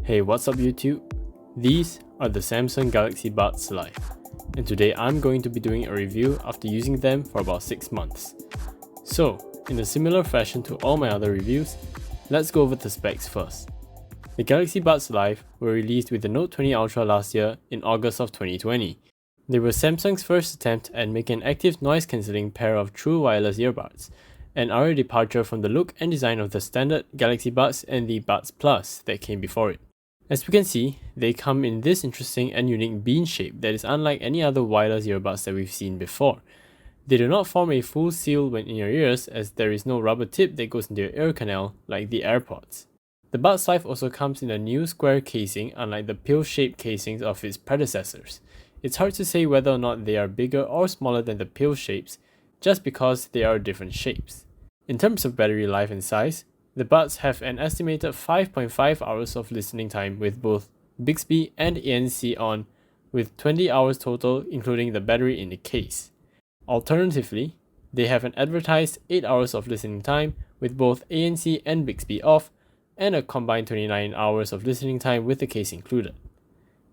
Hey, what's up YouTube? These are the Samsung Galaxy Buds Live, and today I'm going to be doing a review after using them for about 6 months. So, in a similar fashion to all my other reviews, let's go over the specs first. The Galaxy Buds Live were released with the Note 20 Ultra last year in August of 2020. They were Samsung's first attempt at making an active noise cancelling pair of true wireless earbuds, and are a departure from the look and design of the standard Galaxy Buds and the Buds Plus that came before it. As we can see, they come in this interesting and unique bean shape that is unlike any other wireless earbuds that we've seen before. They do not form a full seal when in your ears, as there is no rubber tip that goes into your ear canal like the Airpods. The Buds Live also comes in a new square casing, unlike the pill-shaped casings of its predecessors. It's hard to say whether or not they are bigger or smaller than the pill shapes, just because they are different shapes. In terms of battery life and size, the Buds have an estimated 5.5 hours of listening time with both Bixby and ANC on, with 20 hours total including the battery in the case. Alternatively, they have an advertised 8 hours of listening time with both ANC and Bixby off, and a combined 29 hours of listening time with the case included.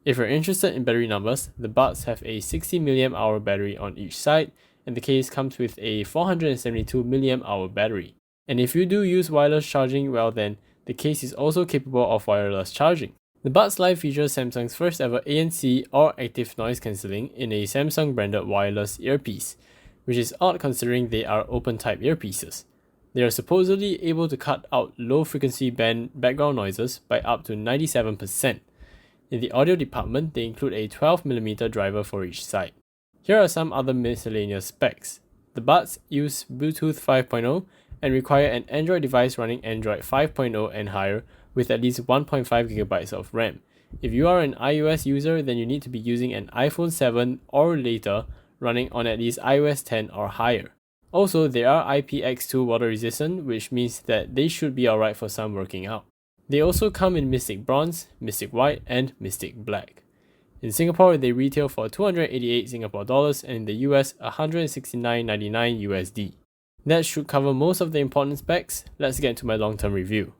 If you're interested in battery numbers, the Buds have a 60 mAh battery on each side, and the case comes with a 472 mAh battery. And if you do use wireless charging, well then, the case is also capable of wireless charging. The Buds Live features Samsung's first ever ANC or active noise cancelling in a Samsung branded wireless earpiece, which is odd considering they are open type earpieces. They are supposedly able to cut out low frequency band background noises by up to 97%. In the audio department, they include a 12mm driver for each side. Here are some other miscellaneous specs. The Buds use Bluetooth 5.0 and require an Android device running Android 5.0 and higher with at least 1.5GB of RAM. If you are an iOS user, then you need to be using an iPhone 7 or later running on at least iOS 10 or higher. Also, they are IPX2 water resistant, which means that they should be alright for some working out. They also come in Mystic Bronze, Mystic White and Mystic Black. In Singapore, they retail for 288 Singapore dollars and in the US $169.99 USD. That should cover most of the important specs. Let's get into my long-term review.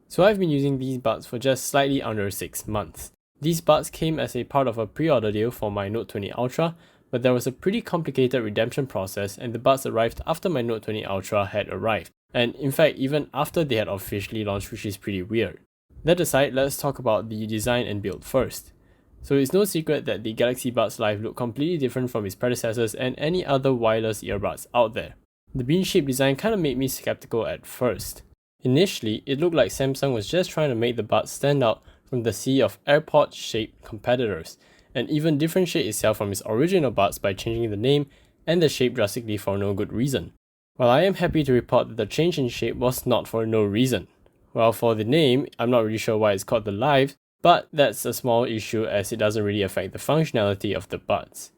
So I've been using these buds for just slightly under 6 months. These buds came as a part of a pre-order deal for my Note 20 Ultra, but there was a pretty complicated redemption process and the buds arrived after my Note 20 Ultra had arrived. And in fact, even after they had officially launched, which is pretty weird. That aside, let's talk about the design and build first. So it's no secret that the Galaxy Buds Live look completely different from its predecessors and any other wireless earbuds out there. The bean-shaped design kinda made me skeptical at first. Initially, it looked like Samsung was just trying to make the buds stand out from the sea of Airpods-shaped competitors, and even differentiate itself from its original buds by changing the name and the shape drastically for no good reason. While I am happy to report that the change in shape was not for no reason. While for the name, I'm not really sure why it's called the Live, but that's a small issue as it doesn't really affect the functionality of the buds.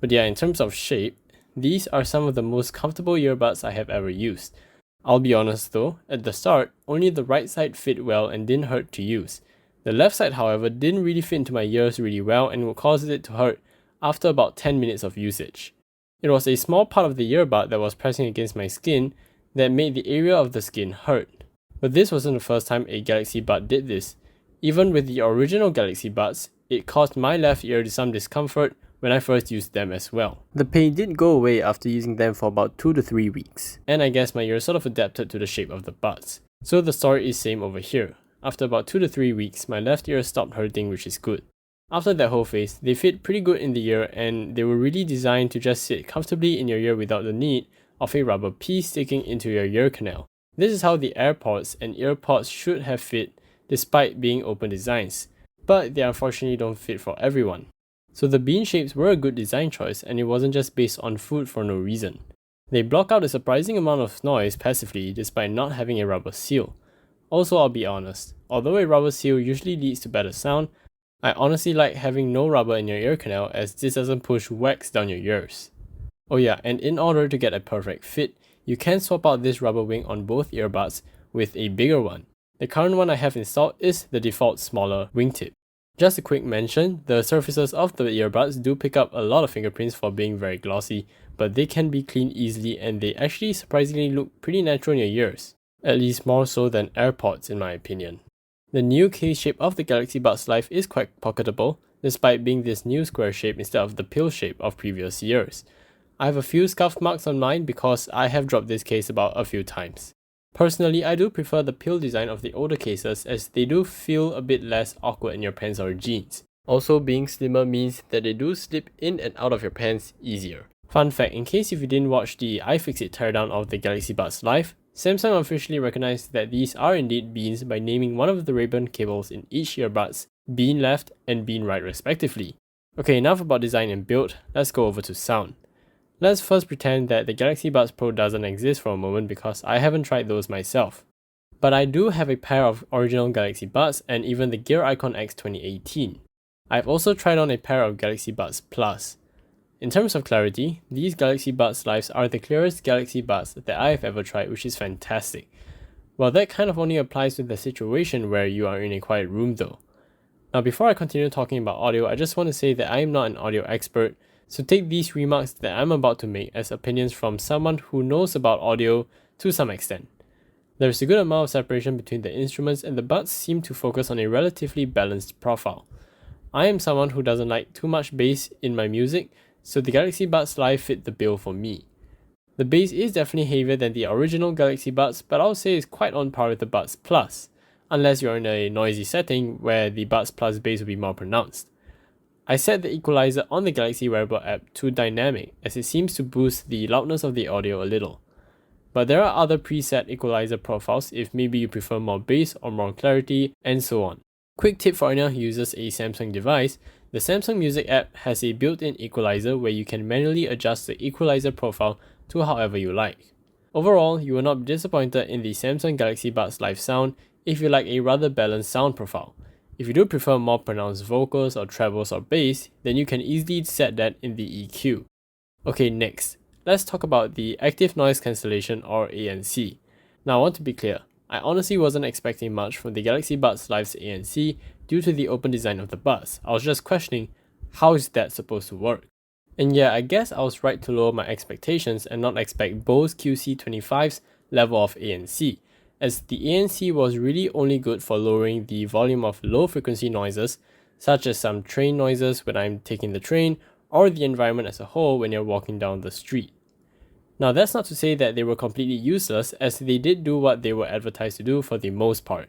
But yeah, in terms of shape, these are some of the most comfortable earbuds I have ever used. I'll be honest though, at the start, only the right side fit well and didn't hurt to use. The left side, however, didn't really fit into my ears really well and would cause it to hurt after about 10 minutes of usage. It was a small part of the earbud that was pressing against my skin that made the area of the skin hurt. But this wasn't the first time a Galaxy Bud did this. Even with the original Galaxy Buds, it caused my left ear some discomfort when I first used them as well. The pain did go away after using them for about 2 to 3 weeks, and I guess my ear sort of adapted to the shape of the buds. So the story is same over here. After about 2 to 3 weeks, my left ear stopped hurting, which is good. After that whole phase, they fit pretty good in the ear and they were really designed to just sit comfortably in your ear without the need of a rubber piece sticking into your ear canal. This is how the Airpods and Earpods should have fit despite being open designs, but they unfortunately don't fit for everyone. So the bean shapes were a good design choice and it wasn't just based on food for no reason. They block out a surprising amount of noise passively despite not having a rubber seal. Also, I'll be honest, although a rubber seal usually leads to better sound, I honestly like having no rubber in your ear canal as this doesn't push wax down your ears. Oh yeah, and in order to get a perfect fit, you can swap out this rubber wing on both earbuds with a bigger one. The current one I have installed is the default smaller wingtip. Just a quick mention, the surfaces of the earbuds do pick up a lot of fingerprints for being very glossy, but they can be cleaned easily and they actually surprisingly look pretty natural in your ears. At least more so than Airpods in my opinion. The new case shape of the Galaxy Buds Live is quite pocketable, despite being this new square shape instead of the pill shape of previous years. I have a few scuff marks on mine because I have dropped this case about a few times. Personally, I do prefer the pill design of the older cases as they do feel a bit less awkward in your pants or jeans. Also, being slimmer means that they do slip in and out of your pants easier. Fun fact, in case if you didn't watch the iFixit teardown of the Galaxy Buds Live, Samsung officially recognized that these are indeed beans by naming one of the ribbon cables in each earbuds bean left and bean right respectively. Okay, enough about design and build, let's go over to sound. Let's first pretend that the Galaxy Buds Pro doesn't exist for a moment because I haven't tried those myself. But I do have a pair of original Galaxy Buds and even the Gear Icon X 2018. I've also tried on a pair of Galaxy Buds Plus. In terms of clarity, these Galaxy Buds Lives are the clearest Galaxy Buds that I have ever tried, which is fantastic. Well, that kind of only applies to the situation where you are in a quiet room though. Now before I continue talking about audio, I just want to say that I am not an audio expert, so take these remarks that I'm about to make as opinions from someone who knows about audio to some extent. There is a good amount of separation between the instruments and the buds seem to focus on a relatively balanced profile. I am someone who doesn't like too much bass in my music, so the Galaxy Buds Live fit the bill for me. The bass is definitely heavier than the original Galaxy Buds, but I'll say it's quite on par with the Buds Plus, unless you're in a noisy setting where the Buds Plus bass will be more pronounced. I set the equalizer on the Galaxy Wearable app to dynamic as it seems to boost the loudness of the audio a little. But there are other preset equalizer profiles if maybe you prefer more bass or more clarity and so on. Quick tip for anyone who uses a Samsung device, the Samsung Music app has a built-in equalizer where you can manually adjust the equalizer profile to however you like. Overall, you will not be disappointed in the Samsung Galaxy Buds Live sound if you like a rather balanced sound profile. If you do prefer more pronounced vocals or trebles or bass, then you can easily set that in the EQ. Okay, next, let's talk about the active noise cancellation or ANC. Now I want to be clear, I honestly wasn't expecting much from the Galaxy Buds Live's ANC due to the open design of the buds. I was just questioning, how is that supposed to work? And yeah, I guess I was right to lower my expectations and not expect Bose QC25's level of ANC, as the ANC was really only good for lowering the volume of low frequency noises, such as some train noises when I'm taking the train, or the environment as a whole when you're walking down the street. Now that's not to say that they were completely useless, as they did do what they were advertised to do for the most part,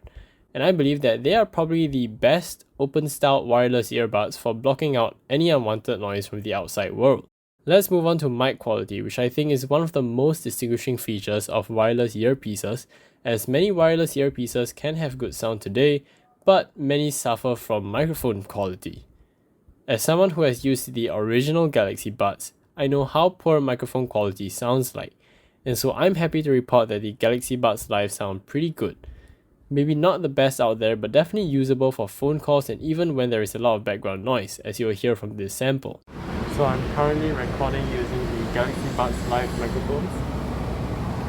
and I believe that they are probably the best open-style wireless earbuds for blocking out any unwanted noise from the outside world. Let's move on to mic quality, which I think is one of the most distinguishing features of wireless earpieces, as many wireless earpieces can have good sound today, but many suffer from microphone quality. As someone who has used the original Galaxy Buds, I know how poor microphone quality sounds like, and so I'm happy to report that the Galaxy Buds Live sound pretty good. Maybe not the best out there, but definitely usable for phone calls and even when there is a lot of background noise, as you will hear from this sample. So I'm currently recording using the Galaxy Buds Live microphones.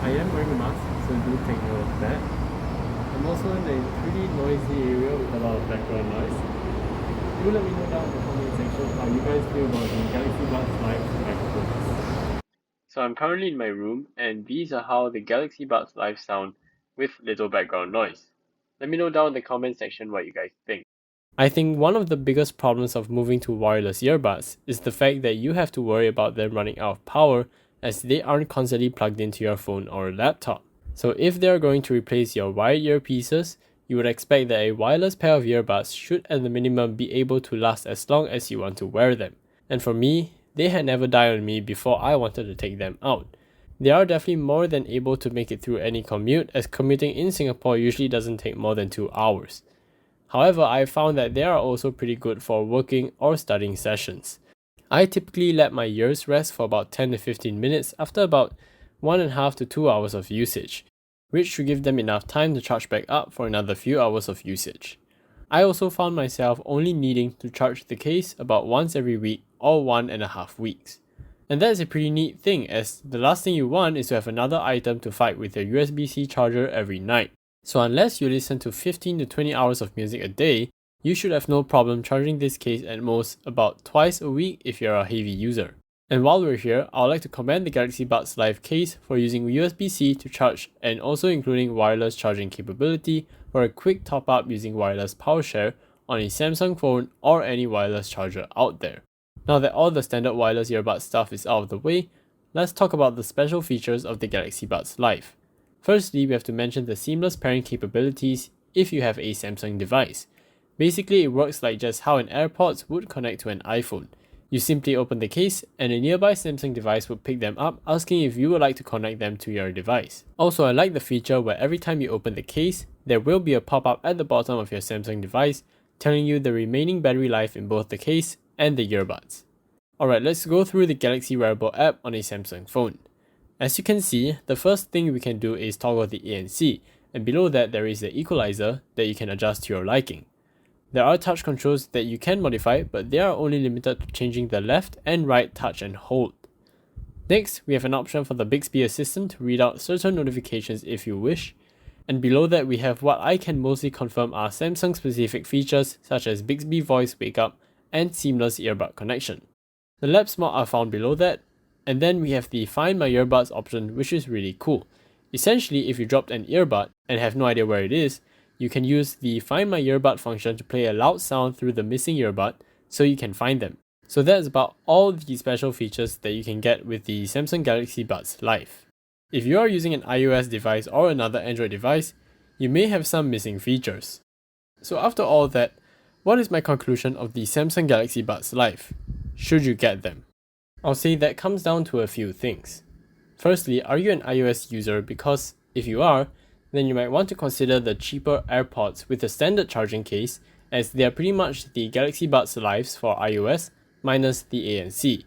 I am wearing a mask, so do take note of that. I'm also in a pretty noisy area with a lot of background noise. Do let me know down in the comment section how you guys feel about the Galaxy Buds Live microphones. So I'm currently in my room, and these are how the Galaxy Buds Live sound with little background noise. Let me know down in the comment section what you guys think. I think one of the biggest problems of moving to wireless earbuds is the fact that you have to worry about them running out of power, as they aren't constantly plugged into your phone or laptop. So if they are going to replace your wired earpieces, you would expect that a wireless pair of earbuds should at the minimum be able to last as long as you want to wear them. And for me, they had never died on me before I wanted to take them out. They are definitely more than able to make it through any commute, as commuting in Singapore usually doesn't take more than 2 hours. However, I found that they are also pretty good for working or studying sessions. I typically let my ears rest for about 10 to 15 minutes after about 1.5 to 2 hours of usage, which should give them enough time to charge back up for another few hours of usage. I also found myself only needing to charge the case about once every week or 1.5 weeks. And that is a pretty neat thing, as the last thing you want is to have another item to fight with your USB-C charger every night. So unless you listen to 15 to 20 hours of music a day, you should have no problem charging this case at most about twice a week if you're a heavy user. And while we're here, I would like to commend the Galaxy Buds Live case for using USB-C to charge and also including wireless charging capability for a quick top up using wireless power share on a Samsung phone or any wireless charger out there. Now that all the standard wireless earbud stuff is out of the way, let's talk about the special features of the Galaxy Buds Live. Firstly, we have to mention the seamless pairing capabilities if you have a Samsung device. Basically, it works like just how an Airpods would connect to an iPhone. You simply open the case and a nearby Samsung device will pick them up, asking if you would like to connect them to your device. Also, I like the feature where every time you open the case, there will be a pop-up at the bottom of your Samsung device telling you the remaining battery life in both the case and the earbuds. Alright, let's go through the Galaxy Wearable app on a Samsung phone. As you can see, the first thing we can do is toggle the ANC, and below that there is the equalizer that you can adjust to your liking. There are touch controls that you can modify, but they are only limited to changing the left and right touch and hold. Next, we have an option for the Bixby Assistant to read out certain notifications if you wish. And below that we have what I can mostly confirm are Samsung specific features such as Bixby Voice Wake Up and seamless earbud connection. The Labs mod are found below that, and then we have the Find My Earbuds option, which is really cool. Essentially, if you dropped an earbud and have no idea where it is, you can use the Find My Earbud function to play a loud sound through the missing earbud so you can find them. So that's about all the special features that you can get with the Samsung Galaxy Buds Live. If you are using an iOS device or another Android device, you may have some missing features. So after all that, what is my conclusion of the Samsung Galaxy Buds Live? Should you get them? I'll say that comes down to a few things. Firstly, are you an iOS user? Because if you are, then you might want to consider the cheaper Airpods with a standard charging case, as they are pretty much the Galaxy Buds Lives for iOS minus the ANC.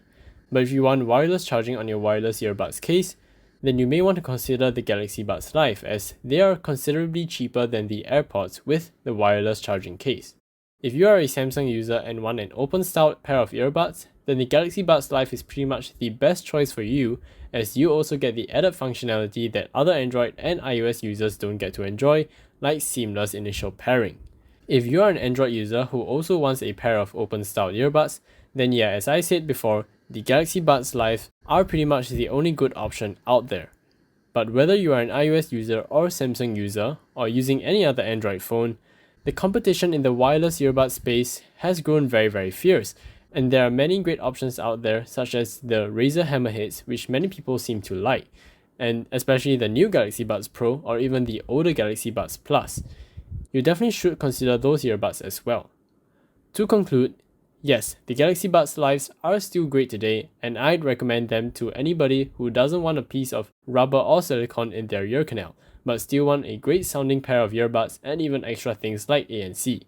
But if you want wireless charging on your wireless earbuds case, then you may want to consider the Galaxy Buds Live, as they are considerably cheaper than the Airpods with the wireless charging case. If you are a Samsung user and want an open stout pair of earbuds, then the Galaxy Buds Live is pretty much the best choice for you, as you also get the added functionality that other Android and iOS users don't get to enjoy, like seamless initial pairing. If you are an Android user who also wants a pair of open stout earbuds, then yeah, as I said before, the Galaxy Buds Live are pretty much the only good option out there. But whether you are an iOS user or Samsung user, or using any other Android phone, the competition in the wireless earbud space has grown very fierce, and there are many great options out there, such as the Razer Hammerheads, which many people seem to like, and especially the new Galaxy Buds Pro or even the older Galaxy Buds Plus. You definitely should consider those earbuds as well. To conclude, yes, the Galaxy Buds Lives are still great today, and I'd recommend them to anybody who doesn't want a piece of rubber or silicone in their ear canal, but still want a great sounding pair of earbuds and even extra things like ANC.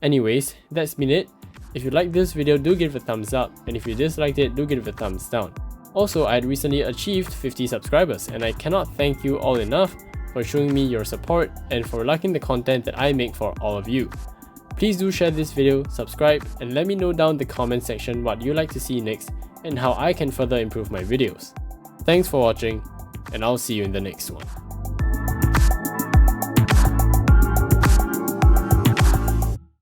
Anyways, that's been it. If you liked this video, do give it a thumbs up, and if you disliked it, do give it a thumbs down. Also, I had recently achieved 50 subscribers, and I cannot thank you all enough for showing me your support and for liking the content that I make for all of you. Please do share this video, subscribe, and let me know down in the comment section what you'd like to see next and how I can further improve my videos. Thanks for watching, and I'll see you in the next one.